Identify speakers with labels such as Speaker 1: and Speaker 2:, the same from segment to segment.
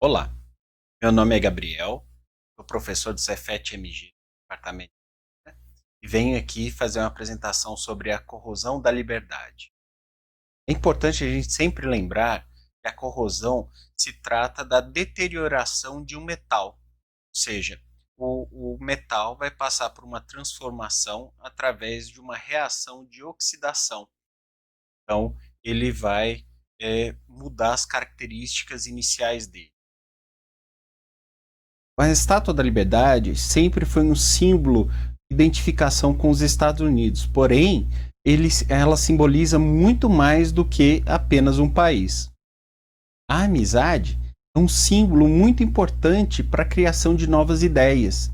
Speaker 1: Olá, meu nome é Gabriel, sou professor do Cefet-MG, departamento, e venho aqui fazer uma apresentação sobre a corrosão da liberdade. É importante a gente sempre lembrar que a corrosão se trata da deterioração de um metal, ou seja, o metal vai passar por uma transformação através de uma reação de oxidação. Então, ele vai mudar as características iniciais dele. A Estátua da Liberdade sempre foi um símbolo de identificação com os Estados Unidos, porém, ela simboliza muito mais do que apenas um país. A amizade é um símbolo muito importante para a criação de novas ideias.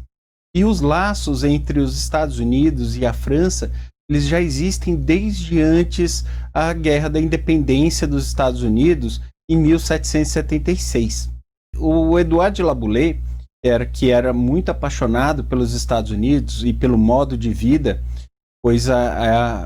Speaker 1: E os laços entre os Estados Unidos e a França, eles já existem desde antes a Guerra da Independência dos Estados Unidos, em 1776. O Edouard de Laboulaye, que era muito apaixonado pelos Estados Unidos e pelo modo de vida, pois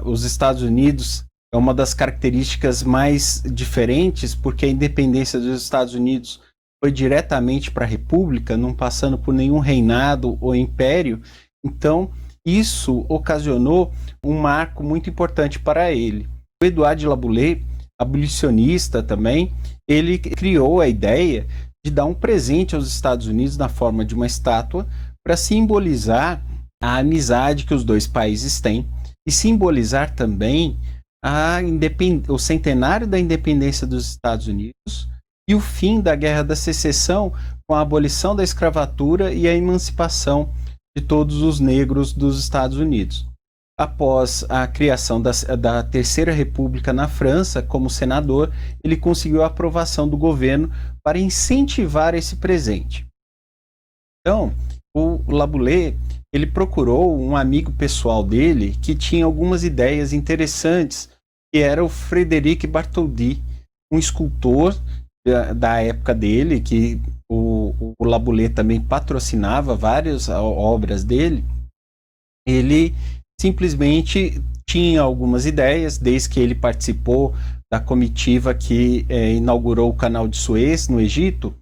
Speaker 1: os Estados Unidos é uma das características mais diferentes, porque a independência dos Estados Unidos foi diretamente para a República, não passando por nenhum reinado ou império. Então, isso ocasionou um marco muito importante para ele. O Edouard de Laboulaye, abolicionista também, ele criou a ideia de dar um presente aos Estados Unidos na forma de uma estátua para simbolizar a amizade que os dois países têm e simbolizar também o centenário da independência dos Estados Unidos e o fim da Guerra da Secessão com a abolição da escravatura e a emancipação de todos os negros dos Estados Unidos. Após a criação da Terceira República na França, como senador, ele conseguiu a aprovação do governo para incentivar esse presente. Então, o Laboulaye, ele procurou um amigo pessoal dele que tinha algumas ideias interessantes, que era o Frédéric Bartholdi, um escultor da época dele, que o Laboulaye também patrocinava várias obras dele. Ele simplesmente tinha algumas ideias, desde que ele participou da comitiva que inaugurou o Canal de Suez no Egito.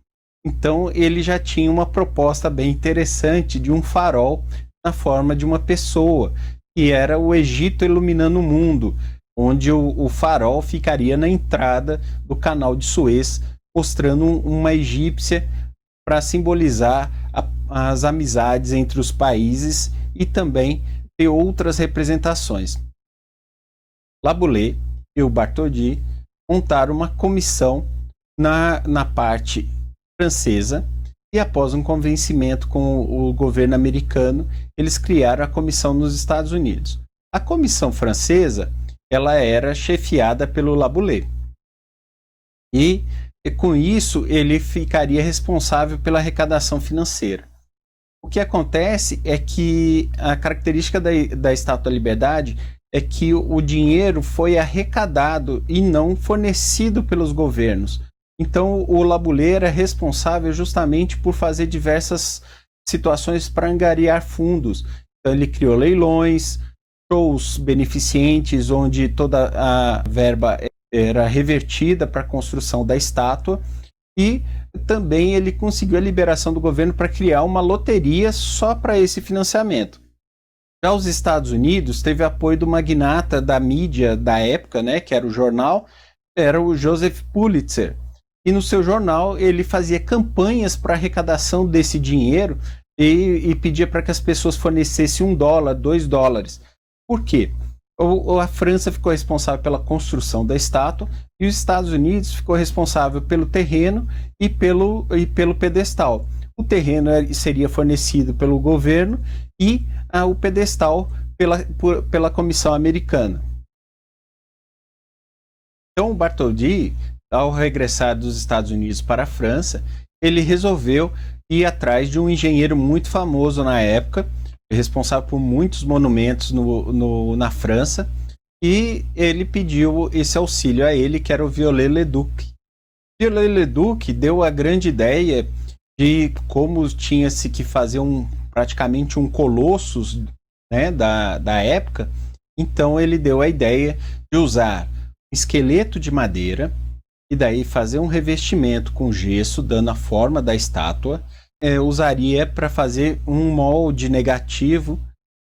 Speaker 1: Então ele já tinha uma proposta bem interessante de um farol na forma de uma pessoa, que era o Egito iluminando o mundo, onde o farol ficaria na entrada do Canal de Suez, mostrando uma egípcia para simbolizar as amizades entre os países e também ter outras representações. Laboulaye e o Bartholdi montaram uma comissão na parte francesa e, após um convencimento com o governo americano, eles criaram a comissão nos Estados Unidos. A comissão francesa, ela era chefiada pelo Laboulaye e com isso ele ficaria responsável pela arrecadação financeira. O que acontece é que a característica da Estátua da Liberdade é que o dinheiro foi arrecadado e não fornecido pelos governos. Então o Laboulaye era responsável justamente por fazer diversas situações para angariar fundos. Então ele criou leilões, shows beneficentes, onde toda a verba era revertida para a construção da estátua, e também ele conseguiu a liberação do governo para criar uma loteria só para esse financiamento. Já os Estados Unidos teve apoio do magnata da mídia da época, né, que era o jornal, era o Joseph Pulitzer. E no seu jornal ele fazia campanhas para arrecadação desse dinheiro e pedia para que as pessoas fornecessem $1, $2. Por quê? A França ficou responsável pela construção da estátua e os Estados Unidos ficou responsável pelo terreno e pelo pedestal. O terreno seria fornecido pelo governo e o pedestal pela comissão americana. Então o Bartholdi, ao regressar dos Estados Unidos para a França, ele resolveu ir atrás de um engenheiro muito famoso na época, responsável por muitos monumentos na França, e ele pediu esse auxílio a ele, que era o Viollet-le-Duc. Viollet-le-Duc deu a grande ideia de como tinha-se que fazer praticamente um colossus, né, da época. Então ele deu a ideia de usar um esqueleto de madeira, e daí fazer um revestimento com gesso, dando a forma da estátua, usaria para fazer um molde negativo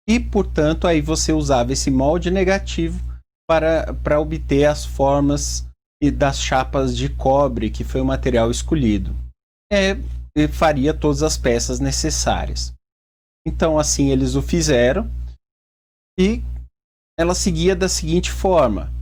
Speaker 1: e, portanto, aí você usava esse molde negativo para obter as formas das chapas de cobre, que foi o material escolhido. Faria todas as peças necessárias. Então, assim, eles o fizeram e ela seguia da seguinte forma.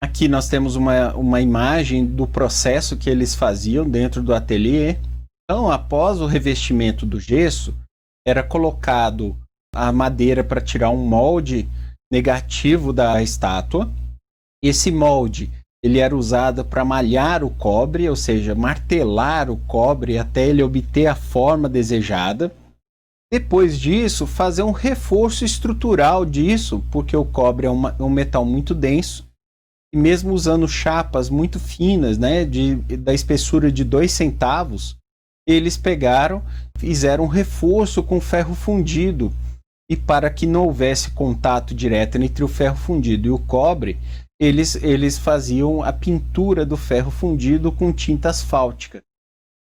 Speaker 1: Aqui nós temos uma imagem do processo que eles faziam dentro do ateliê. Então, após o revestimento do gesso, era colocado a madeira para tirar um molde negativo da estátua. Esse molde ele era usado para malhar o cobre, ou seja, martelar o cobre até ele obter a forma desejada. Depois disso, fazer um reforço estrutural disso, porque o cobre é um metal muito denso. E mesmo usando chapas muito finas, né, da espessura de 2 centavos, eles pegaram, fizeram um reforço com ferro fundido. E para que não houvesse contato direto entre o ferro fundido e o cobre, eles faziam a pintura do ferro fundido com tinta asfáltica,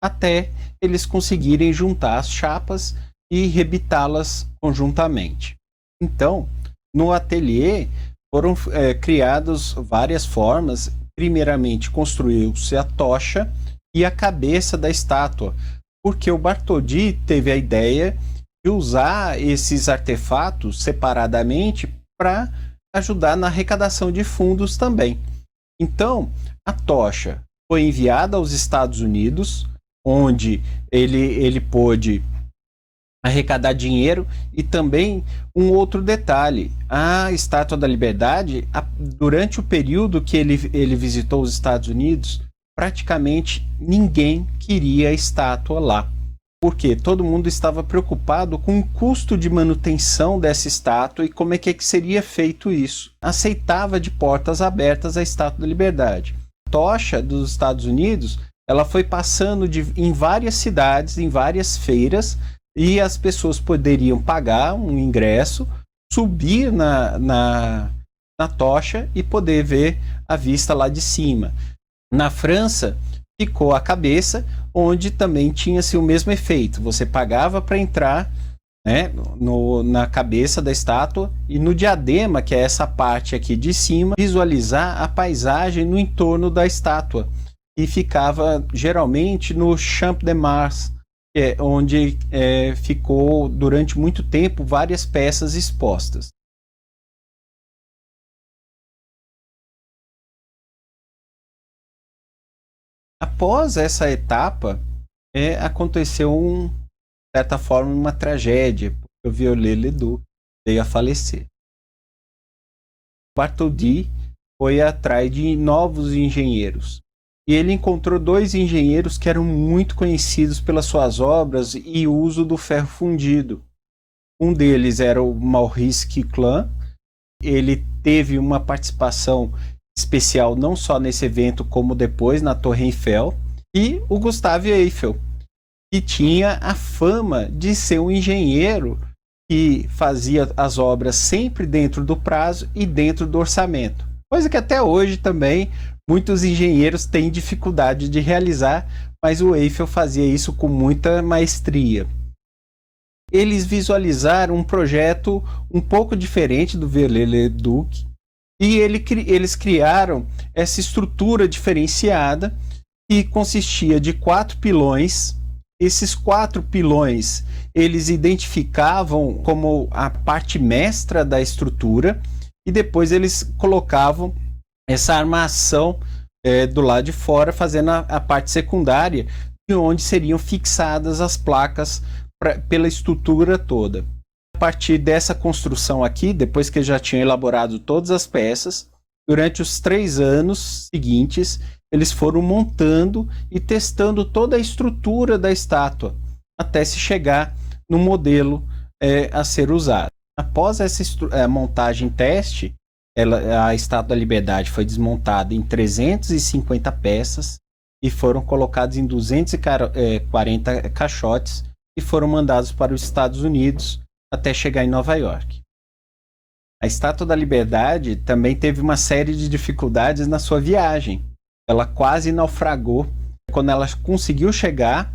Speaker 1: até eles conseguirem juntar as chapas e rebitá-las conjuntamente. Então, no ateliê, foram criadas várias formas. Primeiramente, construiu-se a tocha e a cabeça da estátua, porque o Bartholdi teve a ideia de usar esses artefatos separadamente para ajudar na arrecadação de fundos também. Então, a tocha foi enviada aos Estados Unidos, onde ele pôde arrecadar dinheiro. E também um outro detalhe: a Estátua da Liberdade, durante o período que ele visitou os Estados Unidos, praticamente ninguém queria a estátua lá, porque todo mundo estava preocupado com o custo de manutenção dessa estátua e como é que seria feito isso. Aceitava de portas abertas a Estátua da Liberdade. A tocha dos Estados Unidos, ela foi passando em várias cidades, em várias feiras, e as pessoas poderiam pagar um ingresso, subir na tocha e poder ver a vista lá de cima. Na França, ficou a cabeça, onde também tinha-se o mesmo efeito. Você pagava para entrar, né, na cabeça da estátua, e no diadema, que é essa parte aqui de cima, visualizar a paisagem no entorno da estátua. E ficava geralmente no Champ de Mars, onde ficou durante muito tempo várias peças expostas. Após essa etapa, aconteceu, de certa forma, uma tragédia, porque o Viollet-le-Duc veio a falecer. Bartholdi foi atrás de novos engenheiros, e ele encontrou 2 engenheiros que eram muito conhecidos pelas suas obras e uso do ferro fundido. Um deles era o Maurice Quicklin. Ele teve uma participação especial não só nesse evento, como depois na Torre Eiffel. E o Gustave Eiffel, que tinha a fama de ser um engenheiro que fazia as obras sempre dentro do prazo e dentro do orçamento. Coisa que até hoje também muitos engenheiros têm dificuldade de realizar, mas o Eiffel fazia isso com muita maestria. Eles visualizaram um projeto um pouco diferente do Viollet-le-Duc, e eles criaram essa estrutura diferenciada, que consistia de 4 pilões. Esses 4 pilões eles identificavam como a parte mestra da estrutura, e depois eles colocavam essa armação do lado de fora, fazendo a parte secundária, de onde seriam fixadas as placas pela estrutura toda. A partir dessa construção aqui, depois que já tinham elaborado todas as peças, durante os 3 anos seguintes, eles foram montando e testando toda a estrutura da estátua, até se chegar no modelo a ser usado. Após essa montagem teste, a Estátua da Liberdade foi desmontada em 350 peças e foram colocados em 240 caixotes e foram mandados para os Estados Unidos até chegar em Nova York. A Estátua da Liberdade também teve uma série de dificuldades na sua viagem. Ela quase naufragou. Quando ela conseguiu chegar,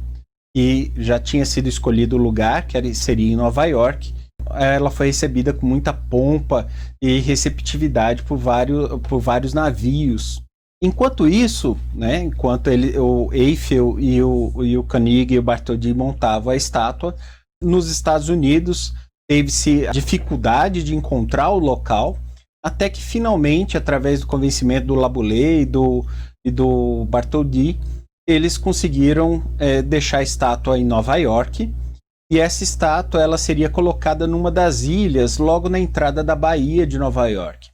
Speaker 1: e já tinha sido escolhido o lugar, que seria em Nova York, ela foi recebida com muita pompa e receptividade por vários navios. Enquanto isso, né, enquanto o Eiffel e o Koenig e o Bartholdi montavam a estátua, nos Estados Unidos teve-se a dificuldade de encontrar o local, até que finalmente, através do convencimento do Laboulaye e do Bartholdi, eles conseguiram deixar a estátua em Nova York. E essa estátua ela seria colocada numa das ilhas logo na entrada da Baía de Nova York.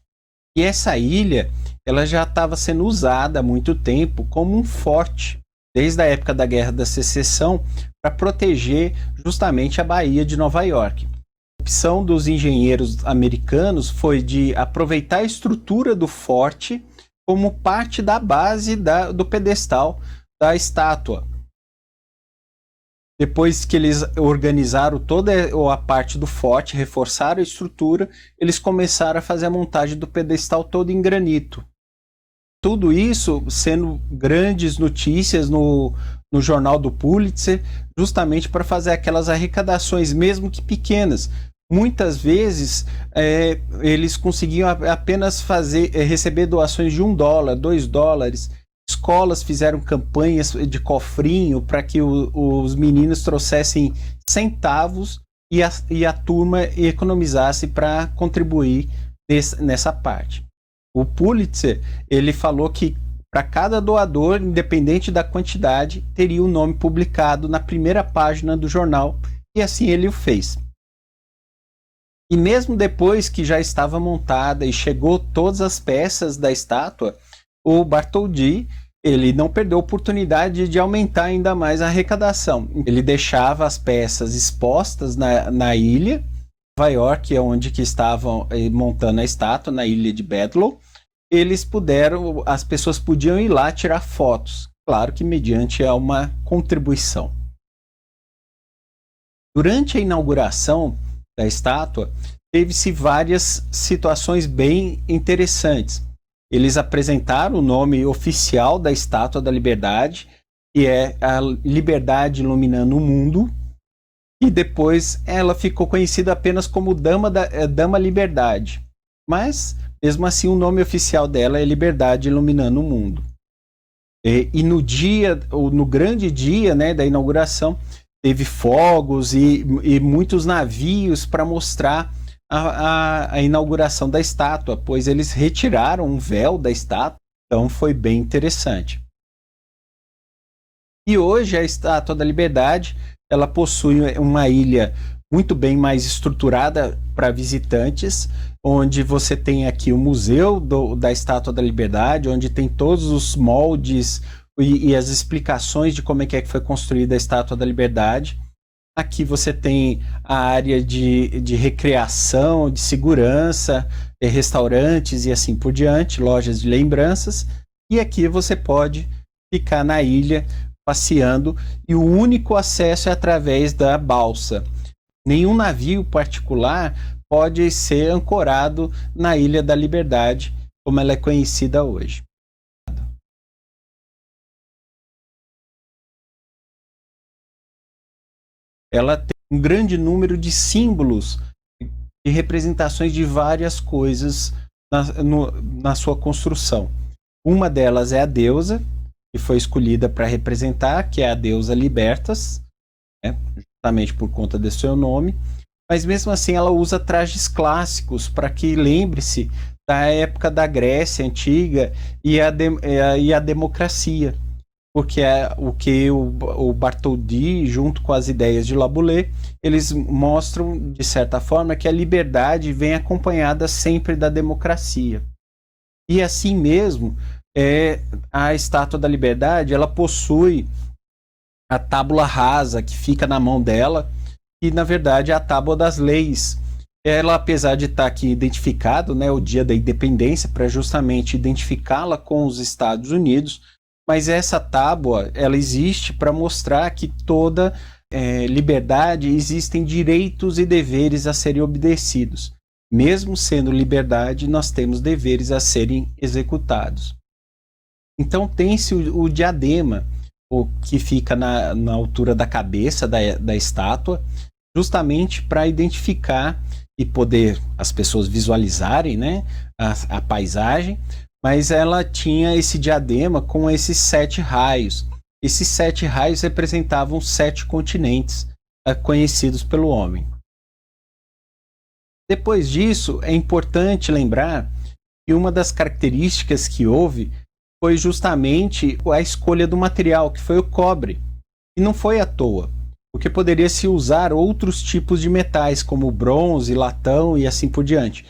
Speaker 1: E essa ilha ela já estava sendo usada há muito tempo como um forte, desde a época da Guerra da Secessão, para proteger justamente a Baía de Nova York. A opção dos engenheiros americanos foi de aproveitar a estrutura do forte como parte da base do pedestal da estátua. Depois que eles organizaram toda a parte do forte, reforçaram a estrutura, eles começaram a fazer a montagem do pedestal todo em granito. Tudo isso sendo grandes notícias no jornal do Pulitzer, justamente para fazer aquelas arrecadações, mesmo que pequenas. Muitas vezes eles conseguiam apenas receber doações de $1, $2. Escolas fizeram campanhas de cofrinho para que os meninos trouxessem centavos e a turma economizasse para contribuir nessa parte. O Pulitzer ele falou que para cada doador, independente da quantidade, teria o nome publicado na primeira página do jornal, e assim ele o fez. E mesmo depois que já estava montada e chegou todas as peças da estátua, o Bartholdi ele não perdeu a oportunidade de aumentar ainda mais a arrecadação. Ele deixava as peças expostas na ilha, Nova York, onde que estavam montando a estátua, na ilha de Bedloe. As pessoas podiam ir lá tirar fotos, claro que mediante uma contribuição. Durante a inauguração da estátua, teve-se várias situações bem interessantes. Eles apresentaram o nome oficial da Estátua da Liberdade, que é a Liberdade Iluminando o Mundo, e depois ela ficou conhecida apenas como Dama Liberdade. Mas, mesmo assim, o nome oficial dela é Liberdade Iluminando o Mundo. E no grande dia, né, da inauguração, teve fogos e muitos navios para mostrar a inauguração da estátua, pois eles retiraram um véu da estátua, então foi bem interessante. E hoje a Estátua da Liberdade ela possui uma ilha muito bem mais estruturada para visitantes, onde você tem aqui o Museu da Estátua da Liberdade, onde tem todos os moldes e as explicações de como é que foi construída a Estátua da Liberdade. Aqui você tem a área de recreação, de segurança, restaurantes e assim por diante, lojas de lembranças. E aqui você pode ficar na ilha passeando e o único acesso é através da balsa. Nenhum navio particular pode ser ancorado na Ilha da Liberdade, como ela é conhecida hoje. Ela tem um grande número de símbolos e representações de várias coisas na sua construção. Uma delas é a deusa, que foi escolhida para representar, que é a deusa Libertas, né, justamente por conta desse seu nome. Mas mesmo assim ela usa trajes clássicos para que lembre-se da época da Grécia Antiga e a democracia. Porque é o que o Bartholdi, junto com as ideias de Laboulaye, eles mostram, de certa forma, que a liberdade vem acompanhada sempre da democracia. E assim mesmo, a Estátua da Liberdade, ela possui a tábula rasa que fica na mão dela, e na verdade é a Tábua das Leis, Ela, apesar de estar aqui identificado, né, o dia da independência, para justamente identificá-la com os Estados Unidos, mas essa tábua, ela existe para mostrar que toda liberdade existem direitos e deveres a serem obedecidos. Mesmo sendo liberdade, nós temos deveres a serem executados. Então tem-se o diadema, o que fica na altura da cabeça da estátua, justamente para identificar e poder as pessoas visualizarem, né, a paisagem, mas ela tinha esse diadema com esses 7 raios. Esses 7 raios representavam 7 continentes conhecidos pelo homem. Depois disso, é importante lembrar que uma das características que houve foi justamente a escolha do material, que foi o cobre. E não foi à toa, porque poderia se usar outros tipos de metais, como bronze, latão e assim por diante.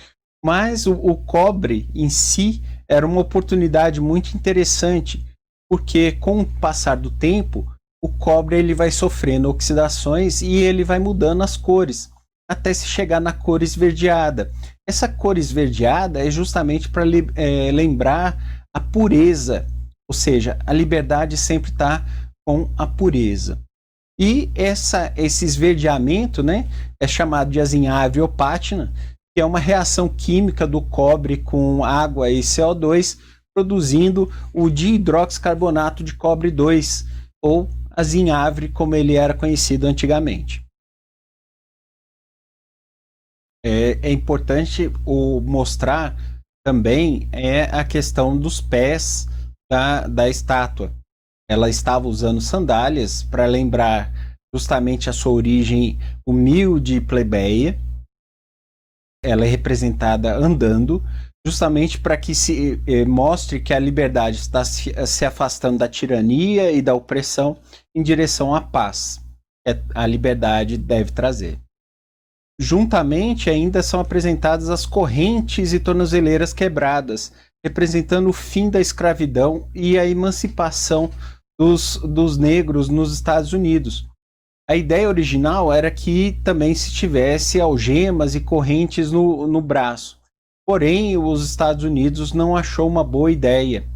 Speaker 1: Mas o cobre em si era uma oportunidade muito interessante, porque com o passar do tempo, o cobre ele vai sofrendo oxidações e ele vai mudando as cores, até se chegar na cor esverdeada. Essa cor esverdeada é justamente para lembrar a pureza, ou seja, a liberdade sempre está com a pureza. E esse esverdeamento, né, é chamado de azinhavre ou pátina, que é uma reação química do cobre com água e CO2, produzindo o dihidroxicarbonato de cobre 2, ou azinhavre, como ele era conhecido antigamente. É importante mostrar também a questão dos pés da estátua. Ela estava usando sandálias para lembrar justamente a sua origem humilde e plebeia. Ela é representada andando, justamente para que se mostre que a liberdade está se afastando da tirania e da opressão em direção à paz. A liberdade deve trazer. Juntamente ainda são apresentadas as correntes e tornozeleiras quebradas, representando o fim da escravidão e a emancipação dos negros nos Estados Unidos. A ideia original era que também se tivesse algemas e correntes no braço. Porém, os Estados Unidos não achou uma boa ideia.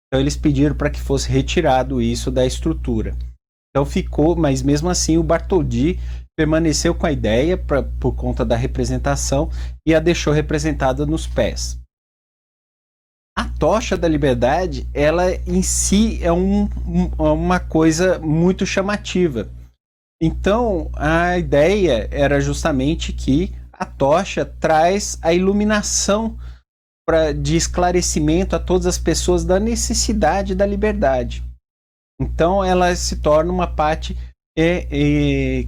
Speaker 1: Então eles pediram para que fosse retirado isso da estrutura. Então ficou, mas mesmo assim o Bartholdi permaneceu com a ideia por conta da representação e a deixou representada nos pés. A tocha da liberdade, ela em si é uma coisa muito chamativa. Então, a ideia era justamente que a tocha traz a iluminação de esclarecimento a todas as pessoas da necessidade da liberdade. Então, ela se torna uma parte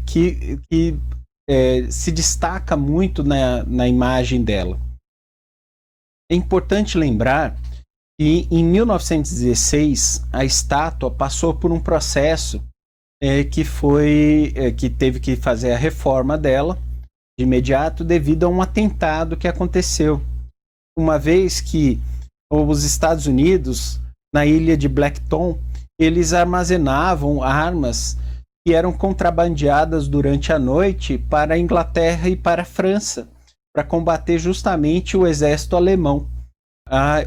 Speaker 1: que se destaca muito na imagem dela. É importante lembrar que em 1916 a estátua passou por um processo que teve que fazer a reforma dela de imediato devido a um atentado que aconteceu. Uma vez que os Estados Unidos, na ilha de Blackton, eles armazenavam armas que eram contrabandeadas durante a noite para a Inglaterra e para a França, para combater justamente o exército alemão.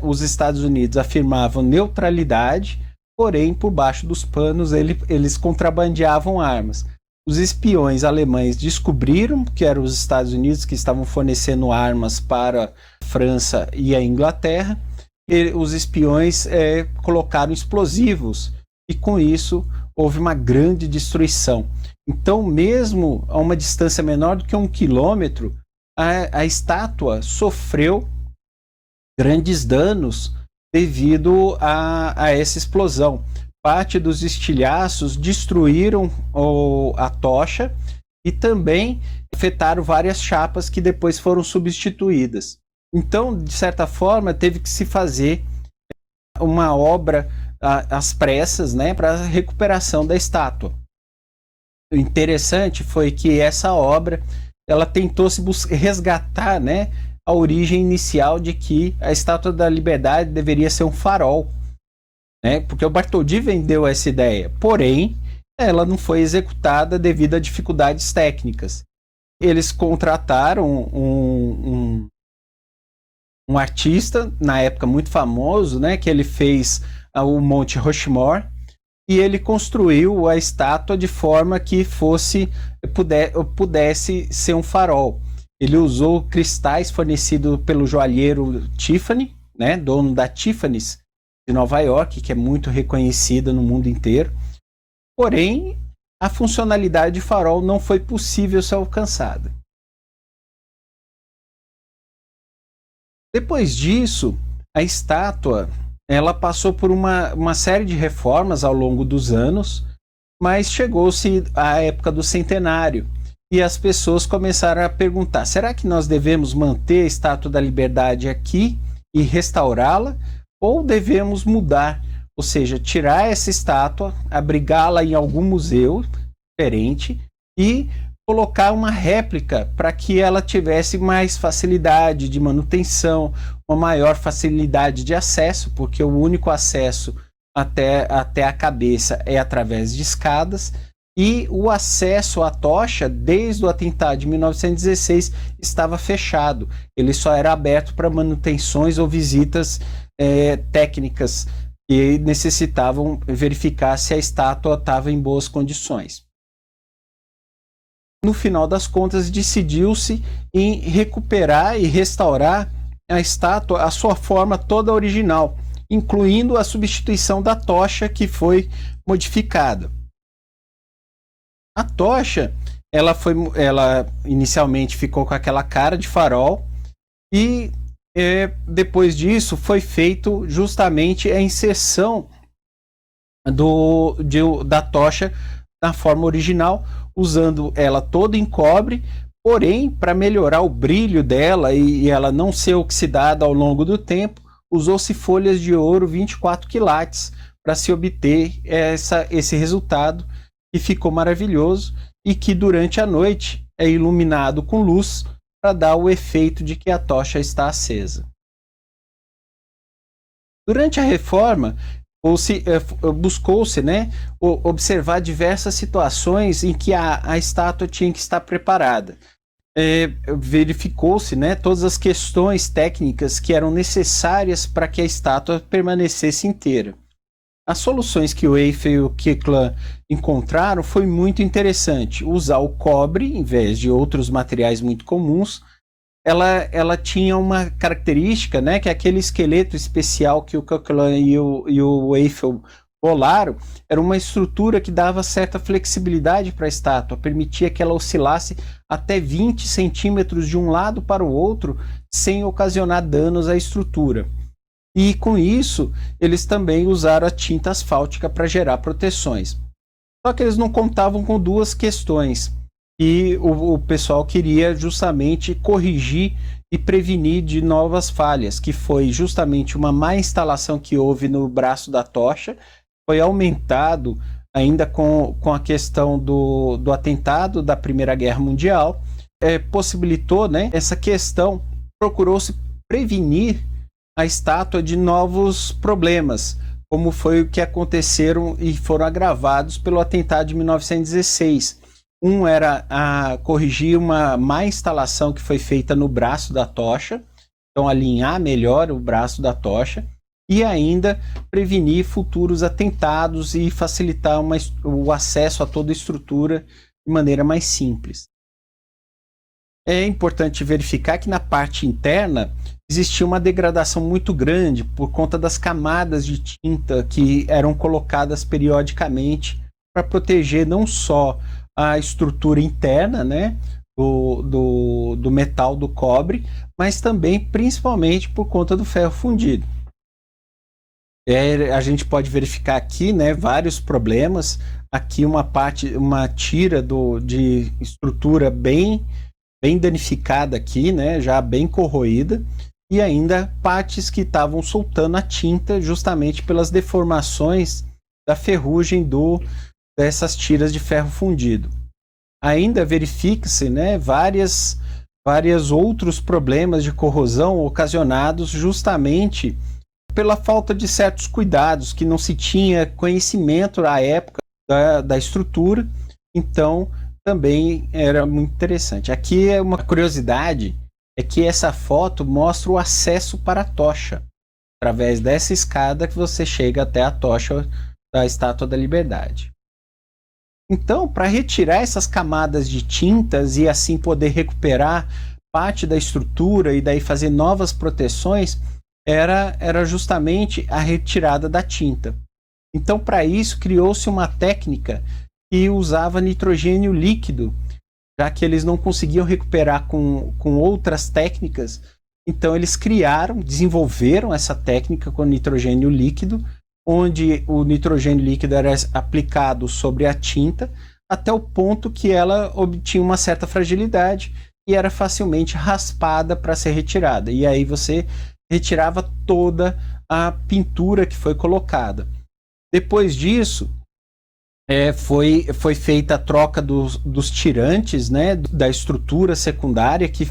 Speaker 1: Os Estados Unidos afirmavam neutralidade, porém, por baixo dos panos, eles contrabandeavam armas. Os espiões alemães descobriram que eram os Estados Unidos que estavam fornecendo armas para a França e a Inglaterra. E os espiões colocaram explosivos e, com isso, houve uma grande destruição. Então, mesmo a uma distância menor do que 1 quilômetro, a estátua sofreu grandes danos devido a essa explosão. Parte dos estilhaços destruíram a tocha e também afetaram várias chapas que depois foram substituídas. Então, de certa forma, teve que se fazer uma obra às pressas, né, para a recuperação da estátua. O interessante foi que essa obra ela tentou se resgatar, né, a origem inicial de que a Estátua da Liberdade deveria ser um farol, né, porque o Bartholdi vendeu essa ideia, porém ela não foi executada devido a dificuldades técnicas. eles contrataram um artista, na época muito famoso, né, que ele fez o Monte Rushmore, e ele construiu a estátua de forma que pudesse ser um farol. Ele usou cristais fornecidos pelo joalheiro Tiffany, né, dono da Tiffany's de Nova York, que é muito reconhecida no mundo inteiro. Porém, a funcionalidade de farol não foi possível ser alcançada. Depois disso, a estátua ela passou por uma série de reformas ao longo dos anos, mas chegou-se à época do centenário e as pessoas começaram a perguntar: será que nós devemos manter a Estátua da Liberdade aqui e restaurá-la, ou devemos mudar, ou seja, tirar essa estátua, abrigá-la em algum museu diferente e colocar uma réplica para que ela tivesse mais facilidade de manutenção, uma maior facilidade de acesso, porque o único acesso até a cabeça é através de escadas, e o acesso à tocha, desde o atentado de 1916, estava fechado. Ele só era aberto para manutenções ou visitas técnicas que necessitavam verificar se a estátua estava em boas condições. No final das contas, decidiu-se em recuperar e restaurar a estátua à sua forma toda original, incluindo a substituição da tocha que foi modificada. A tocha, ela inicialmente ficou com aquela cara de farol e depois disso foi feito justamente a inserção da tocha na forma original, usando ela toda em cobre, porém, para melhorar o brilho dela e ela não ser oxidada ao longo do tempo, usou-se folhas de ouro 24 quilates para se obter esse resultado, que ficou maravilhoso e que durante a noite é iluminado com luz para dar o efeito de que a tocha está acesa. Durante a reforma, buscou-se, né, observar diversas situações em que a estátua tinha que estar preparada. Verificou-se, né, todas as questões técnicas que eram necessárias para que a estátua permanecesse inteira. As soluções que o Eiffel e o Kirkland encontraram foi muito interessante. Usar o cobre em vez de outros materiais muito comuns. Ela tinha uma característica, né, que aquele esqueleto especial que o Kirkland e o Eiffel bolaram era uma estrutura que dava certa flexibilidade para a estátua, permitia que ela oscilasse até 20 centímetros de um lado para o outro sem ocasionar danos à estrutura. E com isso, eles também usaram a tinta asfáltica para gerar proteções. Só que eles não contavam com duas questões que o pessoal queria justamente corrigir e prevenir de novas falhas, que foi justamente uma má instalação que houve no braço da tocha, foi aumentado ainda com a questão do atentado da Primeira Guerra Mundial, possibilitou, né, essa questão, procurou-se prevenir a estátua de novos problemas, como foi o que aconteceram e foram agravados pelo atentado de 1916. Um era corrigir uma má instalação que foi feita no braço da tocha, então alinhar melhor o braço da tocha, e ainda prevenir futuros atentados e facilitar o acesso a toda a estrutura de maneira mais simples. É importante verificar que na parte interna existia uma degradação muito grande por conta das camadas de tinta que eram colocadas periodicamente para proteger não só a estrutura interna, né, do metal do cobre, mas também principalmente por conta do ferro fundido. A gente pode verificar aqui, né, vários problemas. Aqui uma tira de estrutura bem danificada aqui, né, já bem corroída, e ainda partes que estavam soltando a tinta justamente pelas deformações da ferrugem dessas tiras de ferro fundido. Ainda verifica-se, né, vários outros problemas de corrosão ocasionados justamente pela falta de certos cuidados, que não se tinha conhecimento à época da estrutura, então também era muito interessante. Aqui é uma curiosidade, é que essa foto mostra o acesso para a tocha. Através dessa escada que você chega até a tocha da Estátua da Liberdade. Então, para retirar essas camadas de tintas e assim poder recuperar parte da estrutura e daí fazer novas proteções, era justamente a retirada da tinta. Então, para isso, criou-se uma técnica que usava nitrogênio líquido, já que eles não conseguiam recuperar com outras técnicas. Então, eles desenvolveram essa técnica com nitrogênio líquido, onde o nitrogênio líquido era aplicado sobre a tinta até o ponto que ela obtinha uma certa fragilidade e era facilmente raspada para ser retirada. E aí você retirava toda a pintura que foi colocada. Depois disso, foi feita a troca dos tirantes, né, da estrutura secundária que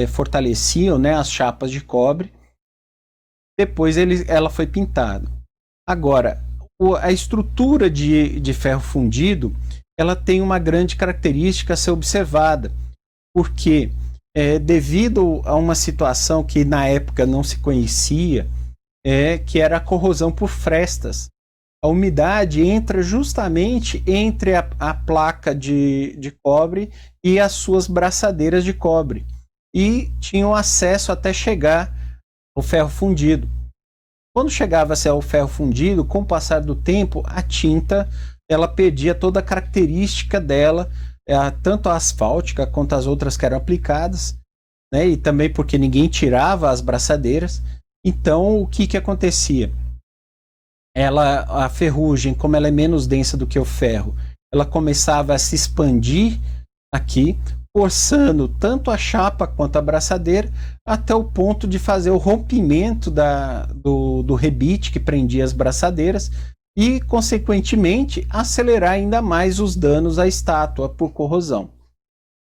Speaker 1: fortaleciam, né, as chapas de cobre. Depois ela foi pintada. Agora, a estrutura de ferro fundido, ela tem uma grande característica a ser observada, porque devido a uma situação que na época não se conhecia, que era a corrosão por frestas. A umidade entra justamente entre a placa de cobre e as suas braçadeiras de cobre. E tinham acesso até chegar ao ferro fundido. Quando chegava-se ao ferro fundido, com o passar do tempo, a tinta ela perdia toda a característica dela, tanto a asfáltica quanto as outras que eram aplicadas, né? E também porque ninguém tirava as braçadeiras. Então, o que acontecia? A ferrugem, como ela é menos densa do que o ferro, ela começava a se expandir aqui, forçando tanto a chapa quanto a braçadeira, até o ponto de fazer o rompimento do rebite que prendia as braçadeiras e, consequentemente, acelerar ainda mais os danos à estátua por corrosão.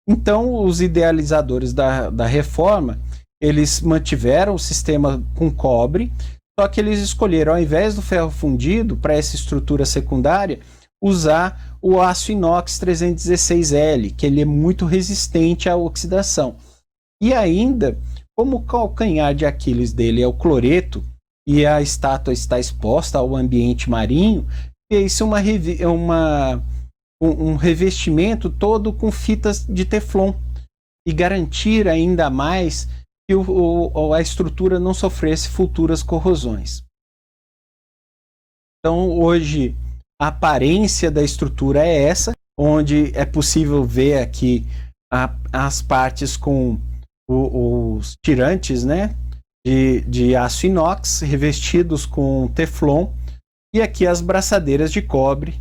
Speaker 1: Então, os idealizadores da reforma, eles mantiveram o sistema com cobre, só que eles escolheram, ao invés do ferro fundido, para essa estrutura secundária, usar o aço inox 316L, que ele é muito resistente à oxidação. E ainda, como o calcanhar de Aquiles dele é o cloreto, e a estátua está exposta ao ambiente marinho, fez um revestimento todo com fitas de teflon, e garantir ainda mais que a estrutura não sofresse futuras corrosões. Então, hoje, a aparência da estrutura é essa, onde é possível ver aqui as partes com os tirantes, né, de aço inox revestidos com teflon, e aqui as braçadeiras de cobre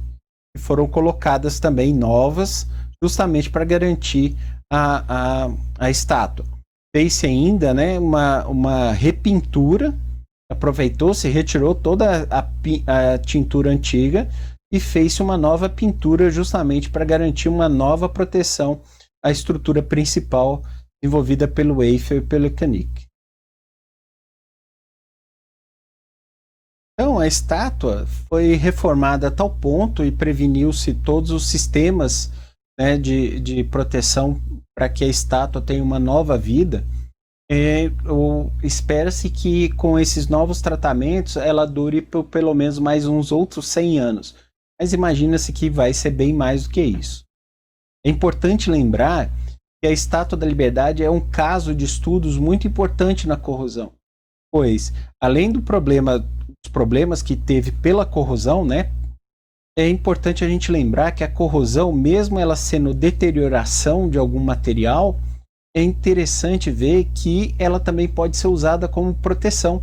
Speaker 1: que foram colocadas também novas, justamente para garantir a estátua. Fez-se ainda, né, uma repintura, aproveitou-se, retirou toda a tintura antiga e fez-se uma nova pintura justamente para garantir uma nova proteção à estrutura principal desenvolvida pelo Eiffel e pelo Koenig. Então, a estátua foi reformada a tal ponto e preveniu-se todos os sistemas, né, de proteção para que a estátua tenha uma nova vida. Espera-se que com esses novos tratamentos ela dure por pelo menos mais uns outros 100 anos. Mas imagina-se que vai ser bem mais do que isso. É importante lembrar que a Estátua da Liberdade é um caso de estudos muito importante na corrosão, pois, além dos problemas que teve pela corrosão, né, é importante a gente lembrar que a corrosão, mesmo ela sendo deterioração de algum material, é interessante ver que ela também pode ser usada como proteção,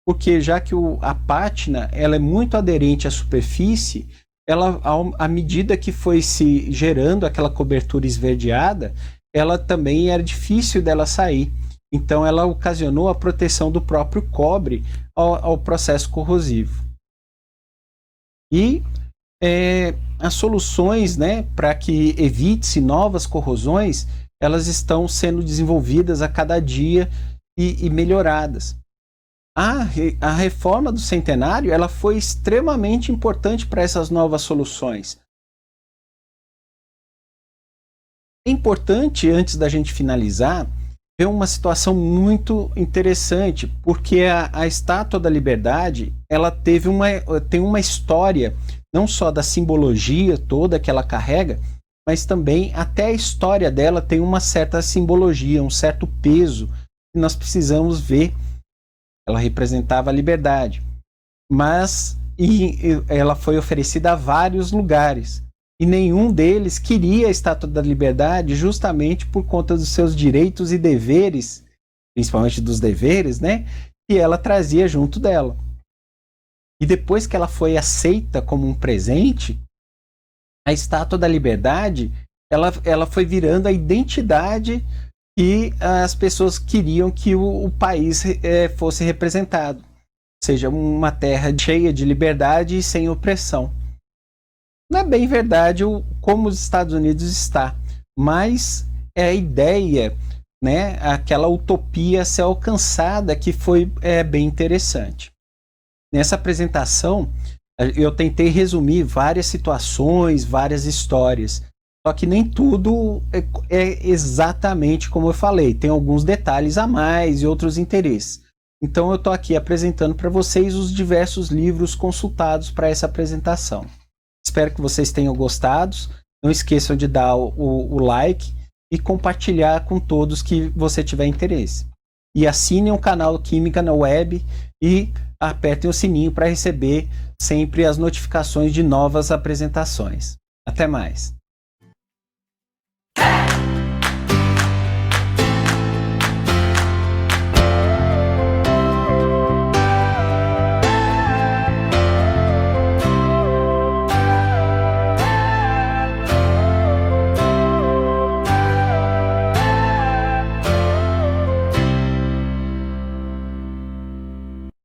Speaker 1: porque já que a pátina ela é muito aderente à superfície, ela, à medida que foi se gerando aquela cobertura esverdeada, ela também era difícil dela sair. Então ela ocasionou a proteção do próprio cobre ao processo corrosivo. E as soluções, né, para que evite-se novas corrosões, elas estão sendo desenvolvidas a cada dia e melhoradas. A reforma do centenário ela foi extremamente importante para essas novas soluções. É importante, antes da gente finalizar, ver uma situação muito interessante, porque a Estátua da Liberdade, ela tem uma história, não só da simbologia toda que ela carrega, mas também até a história dela tem uma certa simbologia, um certo peso que nós precisamos ver. Ela representava a liberdade, mas ela foi oferecida a vários lugares e nenhum deles queria a Estátua da Liberdade, justamente por conta dos seus direitos e deveres, principalmente dos deveres, né, que ela trazia junto dela. E depois que ela foi aceita como um presente, a Estátua da Liberdade, ela foi virando a identidade que as pessoas queriam que o país fosse representado. Ou seja, uma terra cheia de liberdade e sem opressão. Não é bem verdade como os Estados Unidos está, mas é a ideia, né, aquela utopia a ser alcançada que foi bem interessante. Nessa apresentação, eu tentei resumir várias situações, várias histórias, só que nem tudo é exatamente como eu falei, tem alguns detalhes a mais e outros interesses. Então eu estou aqui apresentando para vocês os diversos livros consultados para essa apresentação. Espero que vocês tenham gostado. Não esqueçam de dar o like e compartilhar com todos que você tiver interesse. E assinem o canal Química na Web e apertem o sininho para receber sempre as notificações de novas apresentações. Até mais!